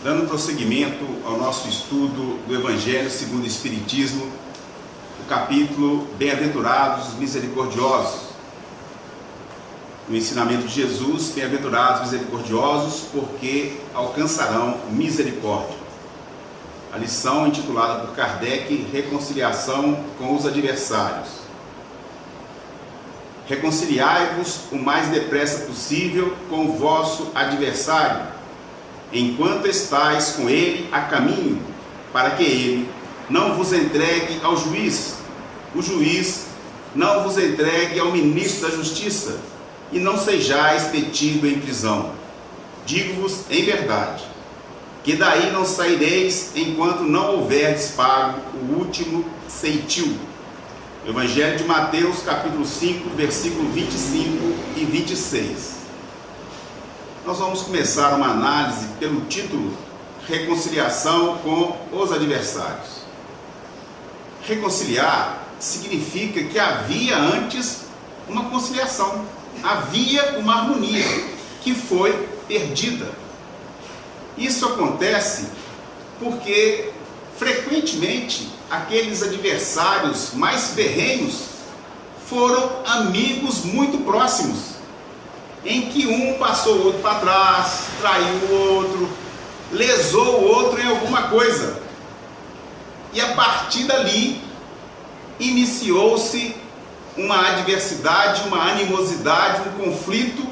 Dando prosseguimento ao nosso estudo do Evangelho segundo o Espiritismo, o capítulo Bem-aventurados os misericordiosos. No ensinamento de Jesus, bem-aventurados os misericordiosos, porque alcançarão misericórdia. A lição intitulada por Kardec, Reconciliação com os adversários. Reconciliai-vos o mais depressa possível com o vosso adversário, enquanto estáis com ele a caminho, para que ele não vos entregue ao juiz, o juiz não vos entregue ao ministro da justiça, e não sejais metido em prisão. Digo-vos em verdade, que daí não saireis enquanto não houverdes pago o último ceitil. Evangelho de Mateus, capítulo 5, versículo 25 e 26. Nós vamos começar uma análise pelo título Reconciliação com os adversários. Reconciliar significa que havia antes uma conciliação, havia uma harmonia que foi perdida. Isso acontece porque frequentemente aqueles adversários mais ferrenhos foram amigos muito próximos, em que um passou o outro para trás, traiu o outro, lesou o outro em alguma coisa. E a partir dali iniciou-se uma adversidade, uma animosidade, um conflito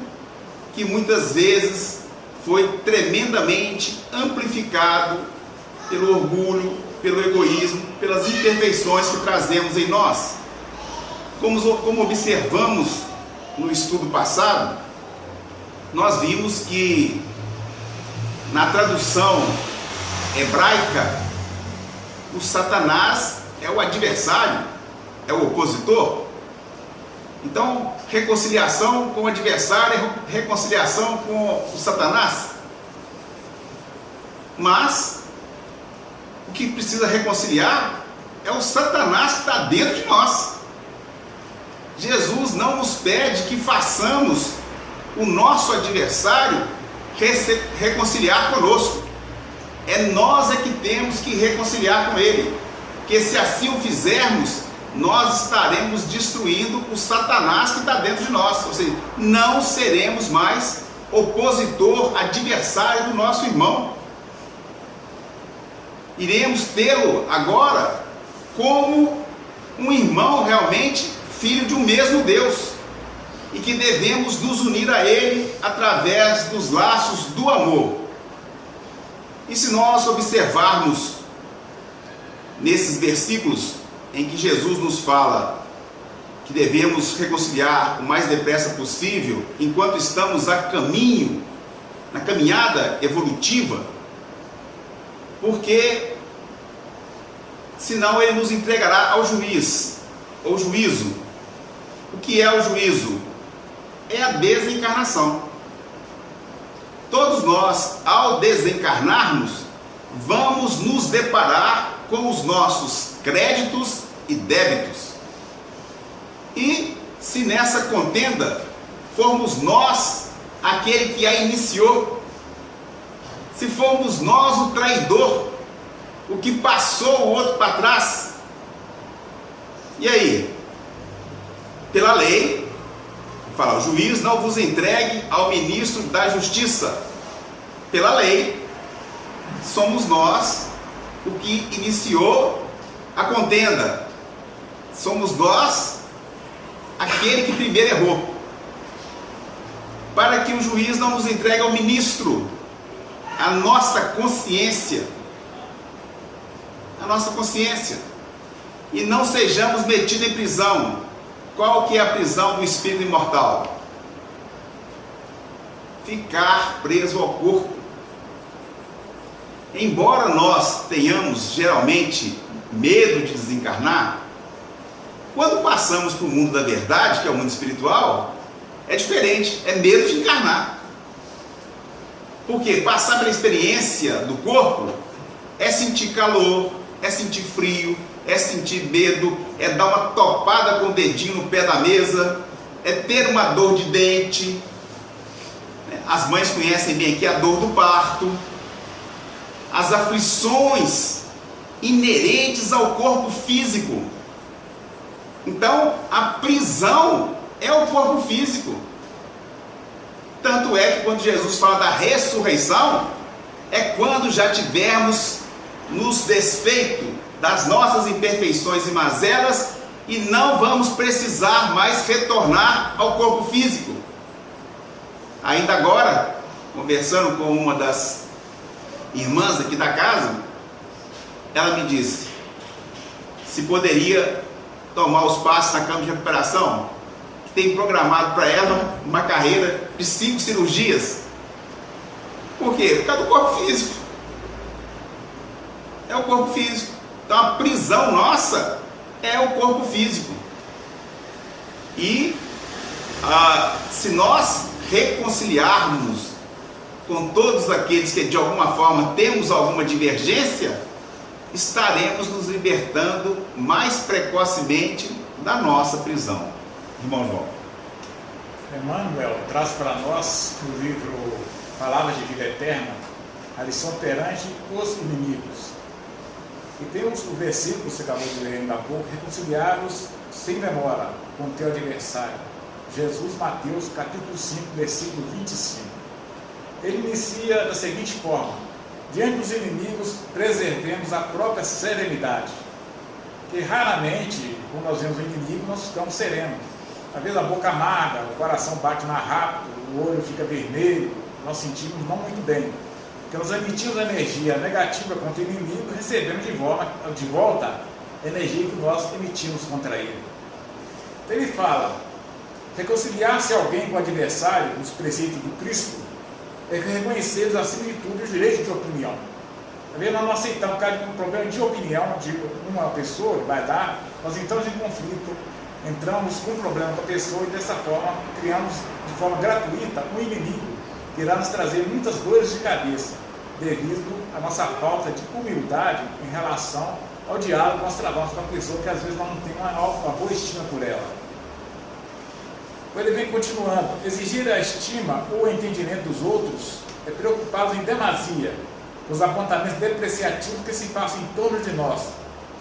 que muitas vezes foi tremendamente amplificado pelo orgulho, pelo egoísmo, pelas imperfeições que trazemos em nós. Como observamos no estudo passado, nós vimos que na tradução hebraica, o Satanás é o adversário, é o opositor. Então, reconciliação com o adversário é reconciliação com o Satanás. Mas o que precisa reconciliar é o Satanás que está dentro de nós. Jesus não nos pede que façamos o nosso adversário reconciliar conosco. É nós que temos que reconciliar com ele. Porque se assim o fizermos, nós estaremos destruindo o Satanás que está dentro de nós. Ou seja, não seremos mais opositor, adversário do nosso irmão. Iremos tê-lo agora como um irmão realmente filho de um mesmo Deus, e que devemos nos unir a ele através dos laços do amor. E se nós observarmos nesses versículos em que Jesus nos fala que devemos reconciliar o mais depressa possível enquanto estamos a caminho, na caminhada evolutiva, porque senão ele nos entregará ao juiz, ou juízo. O que é o juízo? É a desencarnação. Todos nós, ao desencarnarmos, vamos nos deparar com os nossos créditos e débitos. E se nessa contenda formos nós aquele que a iniciou, se formos nós o traidor, o que passou o outro para trás, e aí? Pela lei, fala, o juiz não vos entregue ao ministro da justiça. Pela lei, somos nós o que iniciou a contenda. Somos nós aquele que primeiro errou. Para que o juiz não nos entregue ao ministro, a nossa consciência, e não sejamos metidos em prisão. Qual que é a prisão do espírito imortal? Ficar preso ao corpo. Embora nós tenhamos geralmente medo de desencarnar, quando passamos para o mundo da verdade, que é o mundo espiritual, é diferente, é medo de encarnar. Porque passar pela experiência do corpo é sentir calor, é sentir frio, é sentir medo, é dar uma topada com o dedinho no pé da mesa, é ter uma dor de dente. As mães conhecem bem aqui a dor do parto. as aflições inerentes ao corpo físico. Então, a prisão é o corpo físico. Tanto é que quando Jesus fala da ressurreição, é quando já tivermos nos desfeito das nossas imperfeições e mazelas e não vamos precisar mais retornar ao corpo físico. Ainda agora, conversando com uma das irmãs aqui da casa, ela me disse se poderia tomar os passos na cama de recuperação, que tem programado para ela uma carreira de 5 cirurgias. Por quê? Por causa do corpo físico. É o corpo físico. Então a prisão nossa é o corpo físico. E se nós reconciliarmos com todos aqueles que de alguma forma temos alguma divergência, estaremos nos libertando mais precocemente da nossa prisão. Irmão João. Emmanuel traz para nós no livro Palavras de Vida Eterna a lição perante os inimigos. E temos o versículo que você acabou de ler ainda há pouco: reconciliar-os sem demora com teu adversário. Jesus, Mateus, capítulo 5, versículo 25. Ele inicia da seguinte forma: diante dos inimigos, preservemos a própria serenidade. Que raramente, quando nós vemos o inimigo, nós ficamos serenos. Às vezes a boca amarga, o coração bate mais rápido, o olho fica vermelho, nós sentimos não muito bem. Porque nós emitimos energia negativa contra o inimigo, recebemos de volta a energia que nós emitimos contra ele. Então ele fala: reconciliar-se alguém com o adversário, nos preceitos do Cristo, é reconhecer a similitude e os direitos de opinião. Às vezes nós não aceitamos um problema de opinião de uma pessoa que vai dar, nós entramos em conflito, entramos com um problema com a pessoa e dessa forma criamos de forma gratuita um inimigo que irá nos trazer muitas dores de cabeça devido à nossa falta de humildade em relação ao diálogo que nós travamos com a pessoa que às vezes nós não temos uma boa estima por ela. Ele vem continuando: exigir a estima ou o entendimento dos outros é preocupado em demasia com os apontamentos depreciativos que se passam em torno de nós,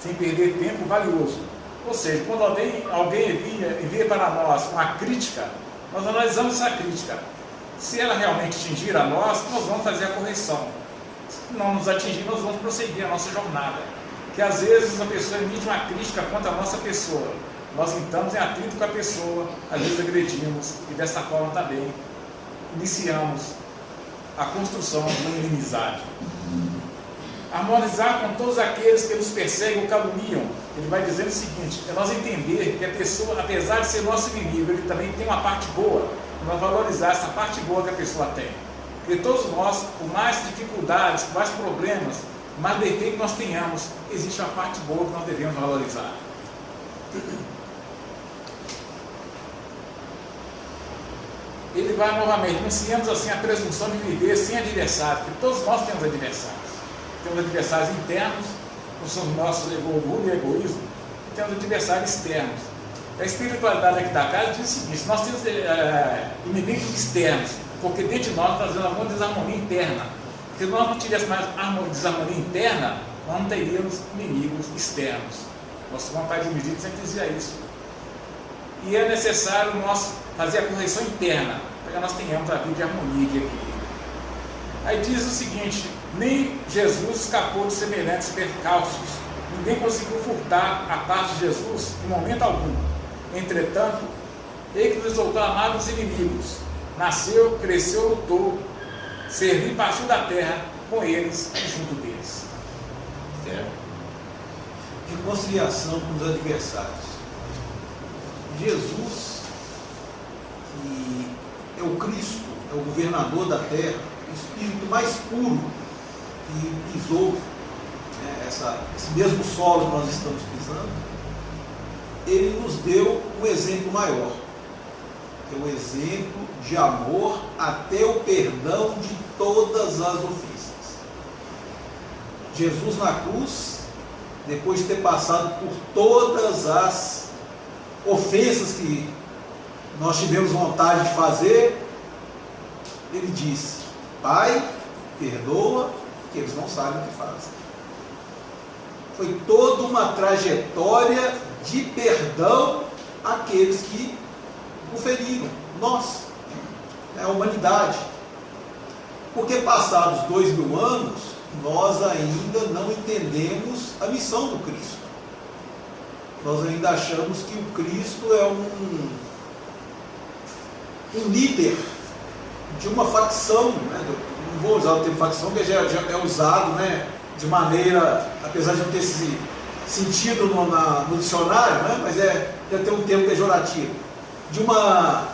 sem perder tempo valioso. Ou seja, quando alguém envia para nós uma crítica, nós analisamos essa crítica. Se ela realmente atingir a nós vamos fazer a correção. Se não nos atingir, nós vamos prosseguir a nossa jornada. Que às vezes a pessoa emite uma crítica contra a nossa pessoa, nós entramos em atrito com a pessoa, às vezes agredimos, e dessa forma também iniciamos a construção de uma inimizade. Harmonizar com todos aqueles que nos perseguem ou caluniam. Ele vai dizendo o seguinte: é nós entender que a pessoa, apesar de ser nosso inimigo, ele também tem uma parte boa, e nós valorizar essa parte boa que a pessoa tem. Porque todos nós, por mais dificuldades, por mais problemas, por mais defeitos que nós tenhamos, existe uma parte boa que nós devemos valorizar. Ele vai novamente: anunciamos assim a presunção de viver sem adversários, porque todos nós temos adversários. Temos adversários internos, que são os nossos orgulho e egoísmo, e temos adversários externos. A espiritualidade aqui da casa diz o seguinte: nós temos inimigos externos, porque dentro de nós trazemos uma desarmonia interna. Se nós não tivéssemos mais desarmonia interna, nós não teríamos inimigos externos. Nosso vontade de medida sempre dizia isso. E é necessário nós fazer a correção interna, para que nós tenhamos a vida de harmonia e de equilíbrio. Aí diz o seguinte: nem Jesus escapou de semelhantes percalços, ninguém conseguiu furtar a parte de Jesus em momento algum. Entretanto, ele que resultou amado dos inimigos, nasceu, cresceu, lutou, serviu e partiu da terra com eles e junto deles. Certo? Reconciliação com os adversários. Jesus, que é o Cristo, é o governador da terra, o espírito mais puro que pisou esse mesmo solo que nós estamos pisando, ele nos deu um exemplo maior, que é o exemplo de amor até o perdão de todas as ofensas. Jesus na cruz, depois de ter passado por todas as ofensas que nós tivemos vontade de fazer, ele disse: Pai, perdoa, porque eles não sabem o que fazem. Foi toda uma trajetória de perdão àqueles que o feriram, nós, a humanidade. Porque passados 2000 anos, nós ainda não entendemos a missão do Cristo. Nós ainda achamos que o Cristo é um líder de uma facção, né? Não vou usar o termo facção, porque já é usado, né, de maneira, apesar de não ter esse sentido no dicionário, né, mas já tem um termo pejorativo, de uma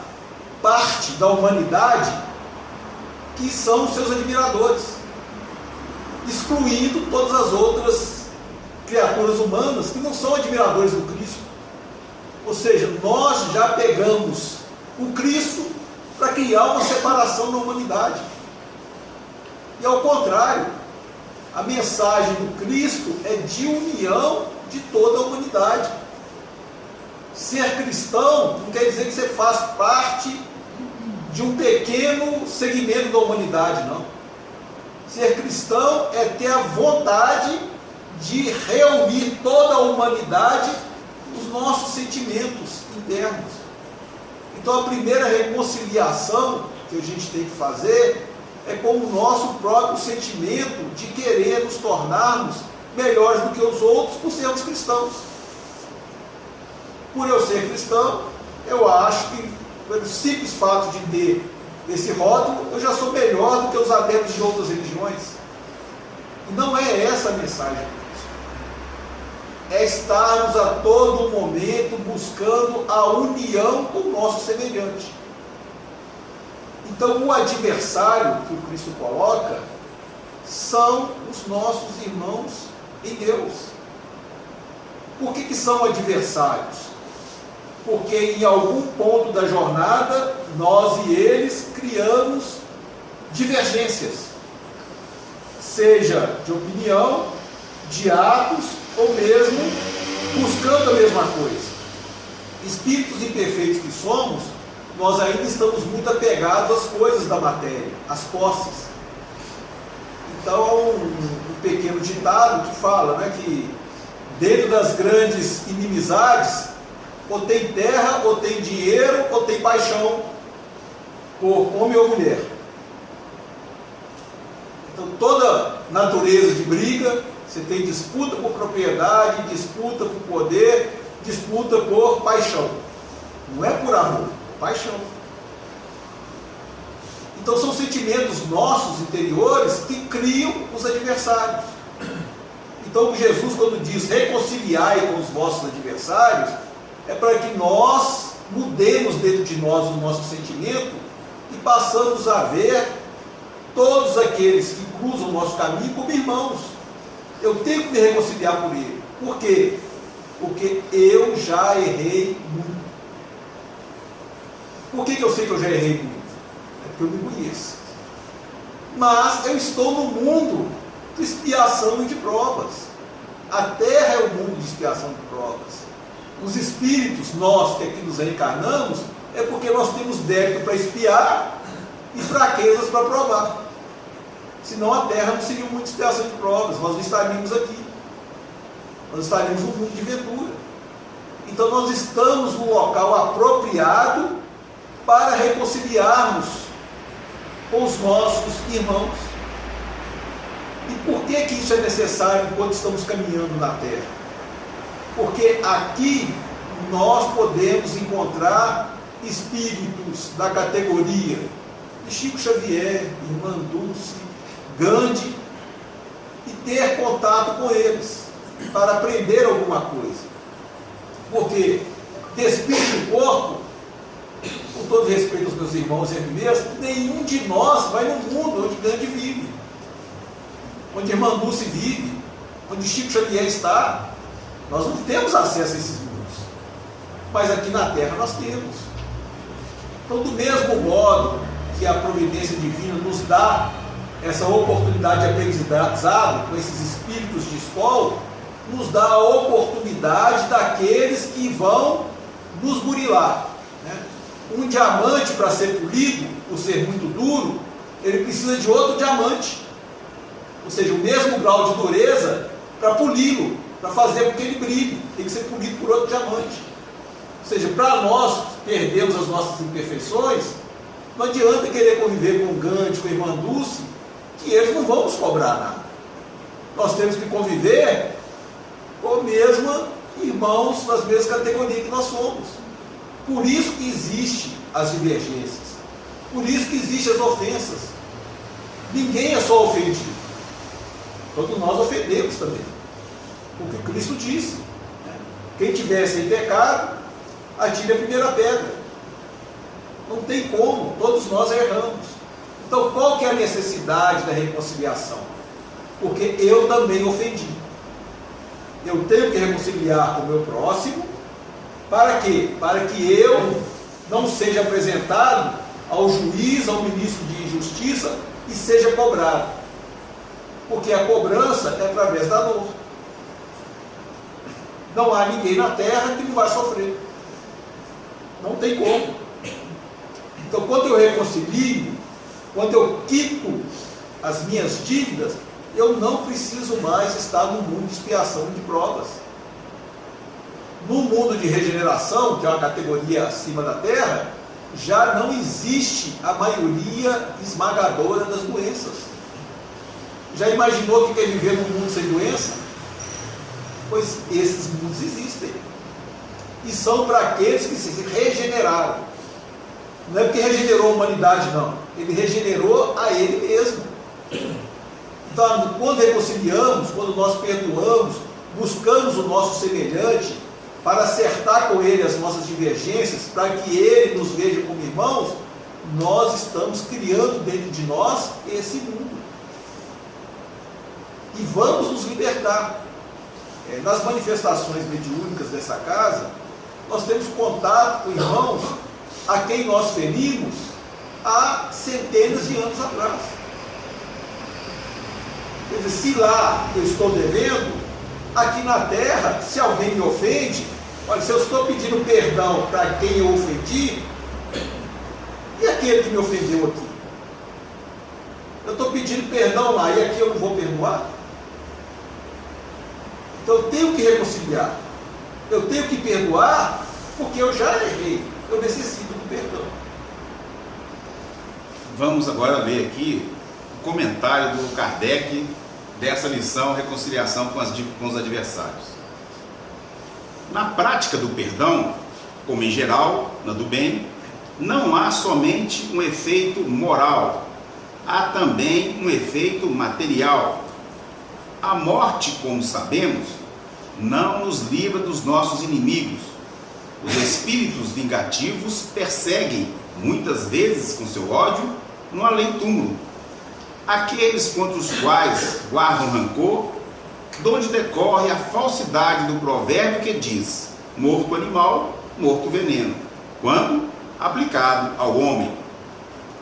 parte da humanidade que são seus admiradores, excluindo todas as outras criaturas humanas que não são admiradores do Cristo. Ou seja, nós já pegamos o Cristo para criar uma separação na humanidade. E ao contrário, a mensagem do Cristo é de união de toda a humanidade. Ser cristão não quer dizer que você faz parte de um pequeno segmento da humanidade, não. Ser cristão é ter a vontade de reunir toda a humanidade nos nossos sentimentos internos. Então a primeira reconciliação que a gente tem que fazer é com o nosso próprio sentimento de querer nos tornarmos melhores do que os outros por sermos cristãos. Por eu ser cristão, eu acho que, pelo simples fato de ter esse rótulo, eu já sou melhor do que os adeptos de outras religiões. E não é essa a mensagem de Cristo. É estarmos a todo momento buscando a união com o nosso semelhante. Então, o adversário que o Cristo coloca são os nossos irmãos em Deus. Por que são adversários? Porque em algum ponto da jornada, nós e eles criamos divergências, seja de opinião, de atos, ou mesmo buscando a mesma coisa. Espíritos imperfeitos que somos, nós ainda estamos muito apegados às coisas da matéria, às posses. Então há um pequeno ditado que fala, né, que dentro das grandes inimizades, ou tem terra, ou tem dinheiro, ou tem paixão por homem ou mulher. Então toda natureza de briga, você tem disputa por propriedade, disputa por poder, disputa por paixão. Não é por amor, é paixão. Então são sentimentos nossos interiores que criam os adversários. Então Jesus, quando diz reconciliai com os vossos adversários, é para que nós mudemos dentro de nós o nosso sentimento e passamos a ver todos aqueles que cruzam o nosso caminho como irmãos. Eu tenho que me reconciliar por ele. Por quê? Porque eu já errei muito. Por que eu sei que eu já errei muito? É porque eu me conheço. Mas eu estou no mundo de expiação e de provas. A Terra é o mundo de expiação e de provas. Os espíritos, nós que aqui nos reencarnamos, é porque nós temos débito para expiar e fraquezas para provar. Senão a Terra não seria um mundo de expiação de provas, nós não estaríamos aqui. Nós estaríamos num mundo de ventura. Então nós estamos no local apropriado para reconciliarmos com os nossos irmãos. E por que isso é necessário enquanto estamos caminhando na Terra? Porque aqui nós podemos encontrar espíritos da categoria de Chico Xavier, Irmã Dulce, Gandhi, e ter contato com eles para aprender alguma coisa. Porque de espírito e corpo, com todo respeito aos meus irmãos e a mim mesmo, nenhum de nós vai no mundo onde Gandhi vive, onde Irmã Dulce vive, onde Chico Xavier está. Nós não temos acesso a esses mundos, mas aqui na Terra nós temos. Então, do mesmo modo que a providência divina nos dá essa oportunidade de aprendizado com esses espíritos de escola, nos dá a oportunidade daqueles que vão nos burilar, né? Um diamante, para ser polido, por ser muito duro, ele precisa de outro diamante. ou seja, o mesmo grau de dureza para poli-lo, para fazer com que ele brilhe, tem que ser polido por outro diamante. Ou seja, para nós perdermos as nossas imperfeições, não adianta querer conviver com o Gandhi, com a irmã Dulce, que eles não vão nos cobrar nada. Nós temos que conviver com mesmo irmãos nas mesmas categorias que nós somos. Por isso que existem as divergências, por isso que existem as ofensas. Ninguém é só ofendido, todos nós ofendemos também, o que Cristo disse, né? Quem tiver sem pecado, atire a primeira pedra. Não tem como, todos nós erramos. Então qual que é a necessidade da reconciliação? Porque eu também ofendi. Eu tenho que reconciliar com o meu próximo. Para quê? Para que eu não seja apresentado ao juiz, ao ministro de justiça e seja cobrado. Porque a cobrança é através da dor. Não há ninguém na terra que não vai sofrer. Não tem como. Então, quando eu reconcilio, quando eu quito as minhas dívidas, eu não preciso mais estar no mundo de expiação de provas. No mundo de regeneração, que é uma categoria acima da terra, já não existe a maioria esmagadora das doenças. Já imaginou o que é viver num mundo sem doença? Pois esses mundos existem. E são para aqueles que se regeneraram. Não é porque regenerou a humanidade, não. Ele regenerou a ele mesmo. Então, quando reconciliamos, quando nós perdoamos, buscamos o nosso semelhante para acertar com ele as nossas divergências, para que ele nos veja como irmãos, nós estamos criando dentro de nós esse mundo. E vamos nos libertar. Nas manifestações mediúnicas dessa casa, nós temos contato com irmãos a quem nós ferimos há centenas de anos atrás. Quer dizer, se lá eu estou devendo, aqui na terra, se alguém me ofende, olha, se eu estou pedindo perdão para quem eu ofendi, e aquele que me ofendeu aqui? Eu estou pedindo perdão lá, e aqui eu não vou perdoar? Então eu tenho que reconciliar, eu tenho que perdoar, porque eu já errei, eu necessito do perdão. Vamos agora ler aqui o comentário do Kardec dessa lição Reconciliação com os Adversários. Na prática do perdão, como em geral, na do bem, não há somente um efeito moral, há também um efeito material. A morte, como sabemos, não nos livra dos nossos inimigos. Os espíritos vingativos perseguem, muitas vezes com seu ódio, no além-túmulo, aqueles contra os quais guardam rancor, donde decorre a falsidade do provérbio que diz: morto animal, morto veneno, quando aplicado ao homem.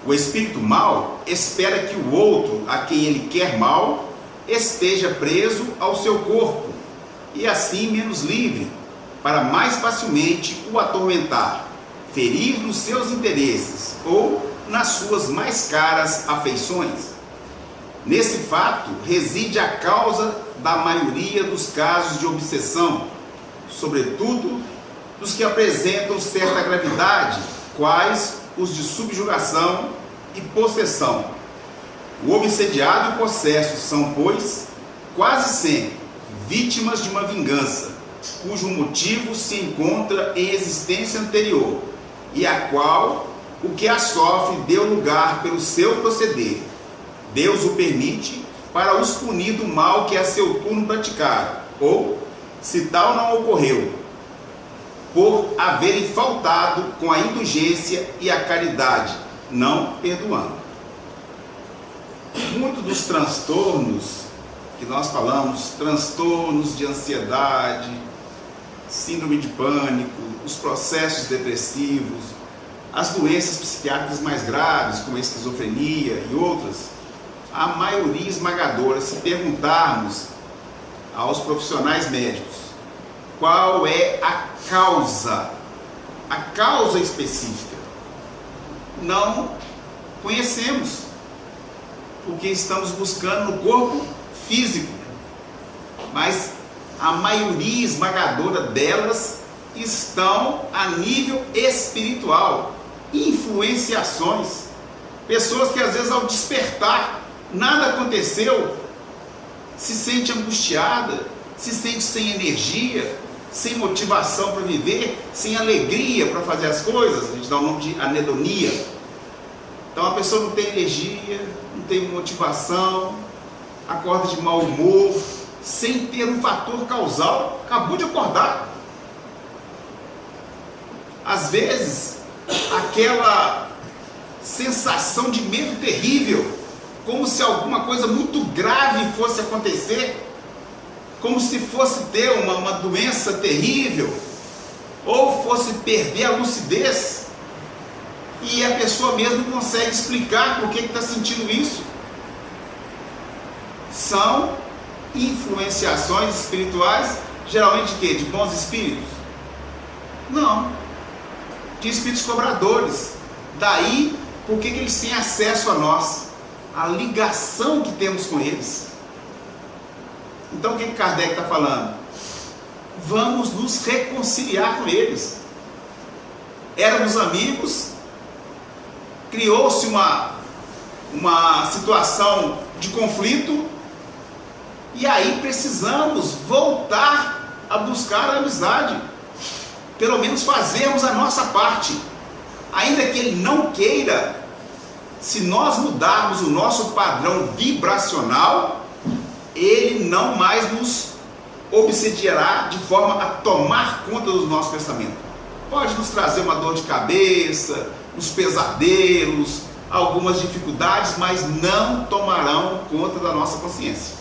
O espírito mau espera que o outro, a quem ele quer mal, esteja preso ao seu corpo, e assim menos livre, para mais facilmente o atormentar, ferir nos seus interesses ou nas suas mais caras afeições. Nesse fato reside a causa da maioria dos casos de obsessão, sobretudo dos que apresentam certa gravidade, quais os de subjugação e possessão. O obsediado e o possesso são, pois, quase sempre vítimas de uma vingança, cujo motivo se encontra em existência anterior, e a qual o que a sofre deu lugar pelo seu proceder. Deus o permite para os punir do mal que a seu turno praticaram, ou, se tal não ocorreu, por haverem faltado com a indulgência e a caridade, não perdoando. Muitos dos transtornos que nós falamos, transtornos de ansiedade, síndrome de pânico, os processos depressivos, as doenças psiquiátricas mais graves, como a esquizofrenia e outras, a maioria esmagadora, se perguntarmos aos profissionais médicos qual é a causa específica, não conhecemos, porque estamos buscando no corpo físico, mas a maioria esmagadora delas estão a nível espiritual. Influenciações, pessoas que às vezes ao despertar nada aconteceu, se sente angustiada, se sente sem energia, sem motivação para viver, sem alegria para fazer as coisas. A gente dá o nome de anedonia. Então a pessoa não tem energia, não tem motivação, acorda de mau humor, sem ter um fator causal, acabou de acordar. Às vezes, aquela sensação de medo terrível, como se alguma coisa muito grave fosse acontecer, como se fosse ter uma doença terrível, ou fosse perder a lucidez, e a pessoa mesmo não consegue explicar por que está sentindo isso. São influenciações espirituais, geralmente de quê? De bons espíritos? Não, de espíritos cobradores. Daí, por que eles têm acesso a nós? A ligação que temos com eles. Então o que Kardec está falando? Vamos nos reconciliar com eles. Éramos amigos, criou-se uma situação de conflito, e aí precisamos voltar a buscar a amizade, pelo menos fazermos a nossa parte, ainda que ele não queira. Se nós mudarmos o nosso padrão vibracional, ele não mais nos obsediará de forma a tomar conta dos nossos pensamentos. Pode nos trazer uma dor de cabeça, uns pesadelos, algumas dificuldades, mas não tomarão conta da nossa consciência,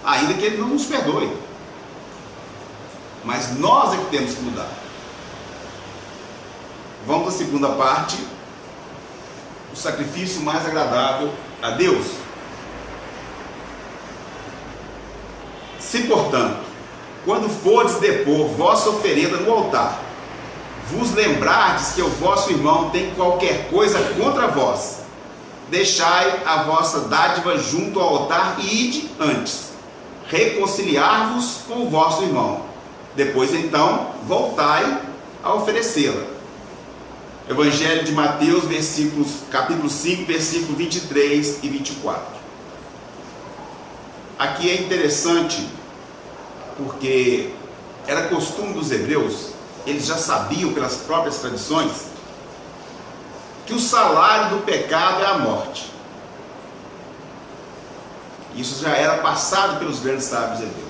ainda que ele não nos perdoe. Mas nós é que temos que mudar. Vamos à segunda parte: o sacrifício mais agradável a Deus. Se, portanto, quando fordes depor vossa oferenda no altar, vos lembrardes que o vosso irmão tem qualquer coisa contra vós, deixai a vossa dádiva junto ao altar e ide antes reconciliar-vos com o vosso irmão. Depois, então, voltai a oferecê-la. Evangelho de Mateus, capítulo 5, versículo 23 e 24. Aqui é interessante, porque era costume dos hebreus, eles já sabiam pelas próprias tradições, que o salário do pecado é a morte. Isso já era passado pelos grandes sábios hebreus.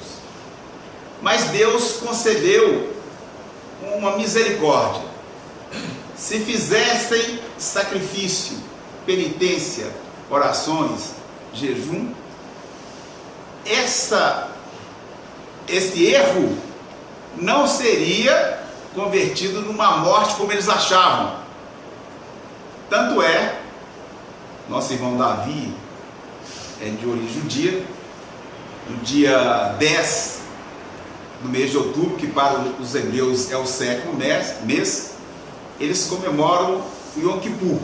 Mas Deus concedeu uma misericórdia. Se fizessem sacrifício, penitência, orações, jejum, esse erro não seria convertido numa morte como eles achavam. Tanto é, nosso irmão Davi é de origem judia. No dia 10 do mês de outubro, que para os hebreus é o 7º mês, eles comemoram o Yom Kippur,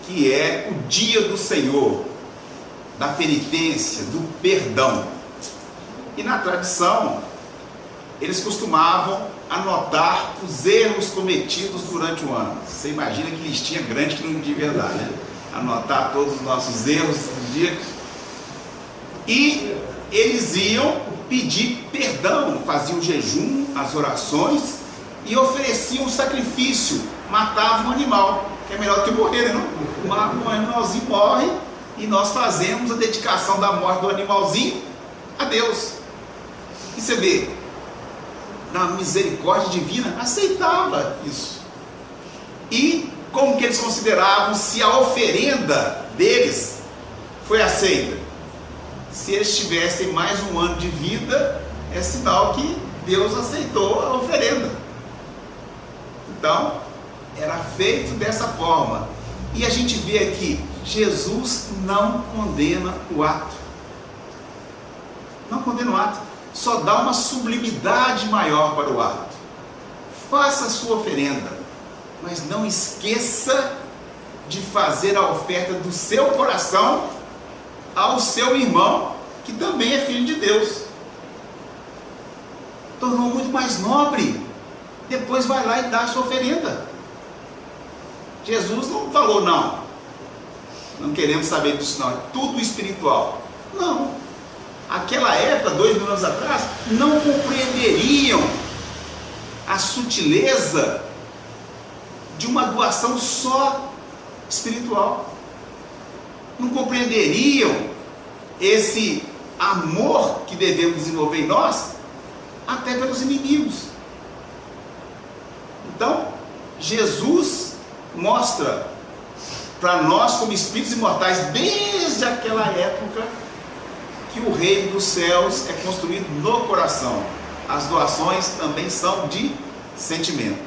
que é o dia do Senhor, da penitência, do perdão. E na tradição, eles costumavam anotar os erros cometidos durante o ano. Você imagina que listinha grande que não devia dar, né? Anotar todos os nossos erros do dia. E eles iam pedir perdão, faziam o jejum, as orações, e ofereciam o sacrifício, matavam um animal, que é melhor do que morrer, né? Um animalzinho morre, e nós fazemos a dedicação da morte do animalzinho a Deus. E você vê, na misericórdia divina, aceitava isso. E como que eles consideravam se a oferenda deles foi aceita? Se eles tivessem mais um ano de vida, é sinal que Deus aceitou a oferenda. Então, era feito dessa forma. E a gente vê aqui, Jesus não condena o ato. Não condena o ato. Só dá uma sublimidade maior para o ato. Faça a sua oferenda, mas não esqueça de fazer a oferta do seu coração ao seu irmão, que também é filho de Deus. Tornou muito mais nobre. Depois vai lá e dá a sua oferenda. Jesus não falou, não queremos saber disso não, é tudo espiritual. Não. Aquela época, 2000 anos atrás, não compreenderiam a sutileza de uma doação só espiritual. Não compreenderiam esse amor que devemos desenvolver em nós, até pelos inimigos. Então, Jesus mostra para nós, como espíritos imortais, desde aquela época, que o reino dos céus é construído no coração. As doações também são de sentimento.